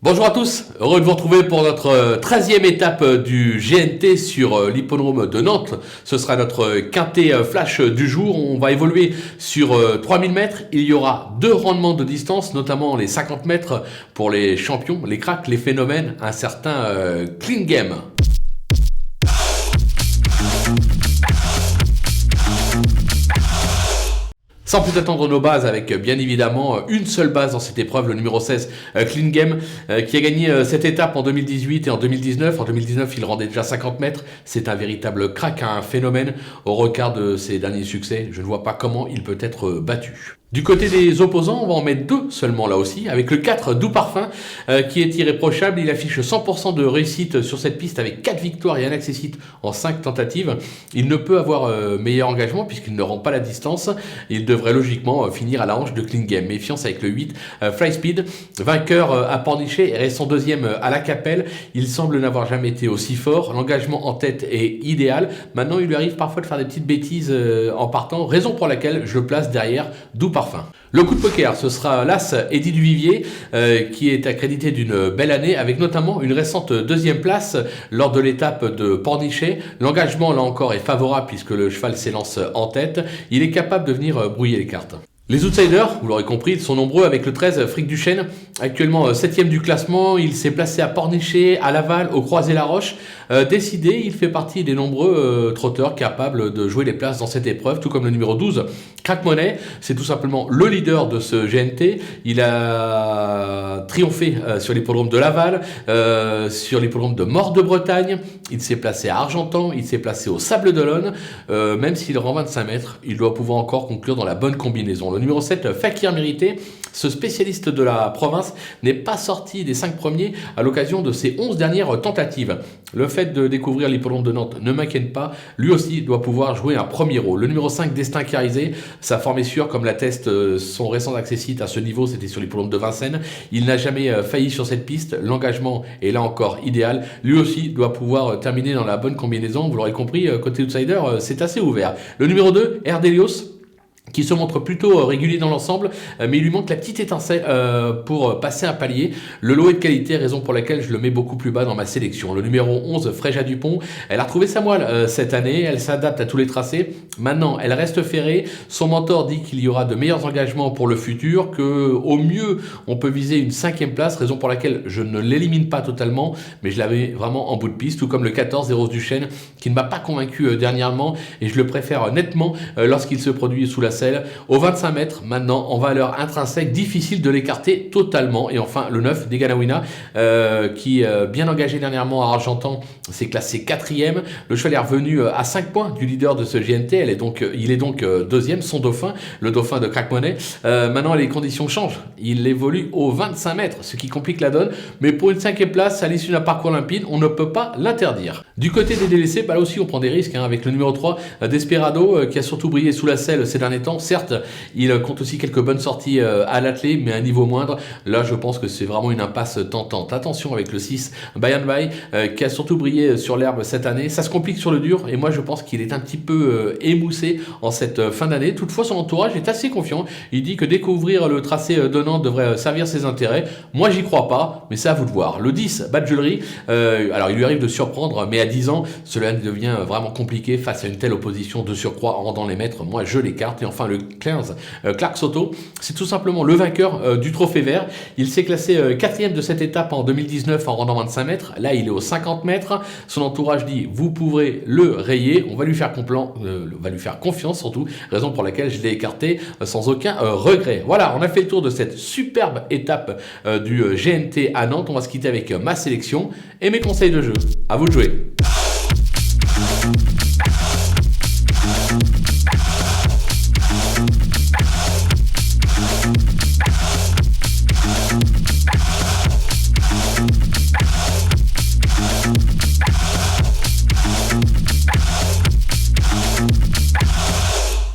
Bonjour à tous, heureux de vous retrouver pour notre 13e étape du GNT sur l'hippodrome de Nantes. Ce sera notre quintet flash du jour. On va évoluer sur 3000 mètres. Il y aura deux rendements de distance, notamment les 50 mètres pour les champions, les cracks, les phénomènes, un certain Clean Game. Sans plus attendre nos bases, avec bien évidemment une seule base dans cette épreuve, le numéro 16, Clean Game, qui a gagné cette étape en 2018 et en 2019. En 2019, il rendait déjà 50 mètres. C'est un véritable crack, un phénomène. Au regard de ses derniers succès, je ne vois pas comment il peut être battu. Du côté des opposants, on va en mettre deux seulement là aussi, avec le 4 Doux Parfum qui est irréprochable. Il affiche 100% de réussite sur cette piste avec 4 victoires et un accessite en 5 tentatives. Il ne peut avoir meilleur engagement puisqu'il ne rend pas la distance. Il devrait logiquement finir à la hanche de Clean Game. Méfiance avec le 8 Fly Speed, vainqueur à Pornichet et restant deuxième à la Capelle. Il semble n'avoir jamais été aussi fort. L'engagement en tête est idéal. Maintenant, il lui arrive parfois de faire des petites bêtises en partant, raison pour laquelle je le place derrière Doux Parfum. Le coup de poker, ce sera l'As Eddy Duvivier qui est accrédité d'une belle année avec notamment une récente deuxième place lors de l'étape de Pornichet. L'engagement là encore est favorable puisque le cheval s'élance en tête. Il est capable de venir brouiller les cartes. Les outsiders, vous l'aurez compris, sont nombreux avec le 13 Fric Duchesne, actuellement 7e du classement. Il s'est placé à Pornichet, à Laval, au Croisé-la-Roche. Décidé, il fait partie des nombreux trotteurs capables de jouer les places dans cette épreuve, tout comme le numéro 12, Crack Money. C'est tout simplement le leader de ce GNT. Il a triomphé sur l'hippodrome de Laval, sur l'hippodrome de Mort de Bretagne. Il s'est placé à Argentan, il s'est placé au Sable d'Olonne. Même s'il rend 25 mètres, il doit pouvoir encore conclure dans la bonne combinaison. Le numéro 7, Fakir Mérité, ce spécialiste de la province, n'est pas sorti des 5 premiers à l'occasion de ses 11 dernières tentatives. Le fait de découvrir l'hippodrome de Nantes ne m'inquiète pas, lui aussi doit pouvoir jouer un premier rôle. Le numéro 5, Destin Carisé, sa forme est sûre, comme l'atteste son récent accessite à ce niveau, c'était sur l'hippodrome de Vincennes. Il n'a jamais failli sur cette piste, l'engagement est là encore idéal. Lui aussi doit pouvoir terminer dans la bonne combinaison, vous l'aurez compris, côté outsider, c'est assez ouvert. Le numéro 2, Erdelios, qui se montre plutôt régulier dans l'ensemble, mais il lui manque la petite étincelle pour passer un palier. Le lot est de qualité, raison pour laquelle je le mets beaucoup plus bas dans ma sélection. Le numéro 11, Fréja Dupont, elle a retrouvé sa moelle cette année, elle s'adapte à tous les tracés. Maintenant, elle reste ferrée. Son mentor dit qu'il y aura de meilleurs engagements pour le futur, qu'au mieux, on peut viser une 5e place, raison pour laquelle je ne l'élimine pas totalement, mais je l'avais vraiment en bout de piste, tout comme le 14, Zéros Duchesne, qui ne m'a pas convaincu dernièrement, et je le préfère nettement lorsqu'il se produit sous la selle. Au 25 mètres, maintenant, en valeur intrinsèque, difficile de l'écarter totalement. Et enfin, le 9, Deganawina, qui, bien engagé dernièrement à Argentan, s'est classé 4e. Le cheval est revenu à 5 points du leader de ce GNT. Il est donc deuxième, son dauphin, le dauphin de Crack Money. Maintenant, les conditions changent. Il évolue au 25 mètres, ce qui complique la donne. Mais pour une 5e place, à l'issue d'un parcours limpide, on ne peut pas l'interdire. Du côté des délaissés, là aussi, on prend des risques avec le numéro 3, Desperado, qui a surtout brillé sous la selle ces derniers temps. Certes, il compte aussi quelques bonnes sorties à l'attelé, mais à un niveau moindre. Là, je pense que c'est vraiment une impasse tentante. Attention avec le 6, By and By, qui a surtout brillé sur l'herbe cette année. Ça se complique sur le dur, et moi, je pense qu'il est un petit peu émoussé en cette fin d'année. Toutefois, son entourage est assez confiant. Il dit que découvrir le tracé de Nantes devrait servir ses intérêts. Moi, j'y crois pas, mais c'est à vous de voir. Le 10, Badgellery, alors il lui arrive de surprendre, mais à 10 ans, cela devient vraiment compliqué face à une telle opposition de surcroît en rendant les maîtres. Moi, je l'écarte. Et enfin, le 15, Clark Soto, c'est tout simplement le vainqueur du trophée vert. Il s'est classé 4e de cette étape en 2019 en rendant 25 mètres. Là, il est aux 50 mètres. Son entourage dit, vous pourrez le rayer. On va lui faire confiance surtout, raison pour laquelle je l'ai écarté sans aucun regret. Voilà, on a fait le tour de cette superbe étape du GNT à Nantes. On va se quitter avec ma sélection et mes conseils de jeu. À vous de jouer.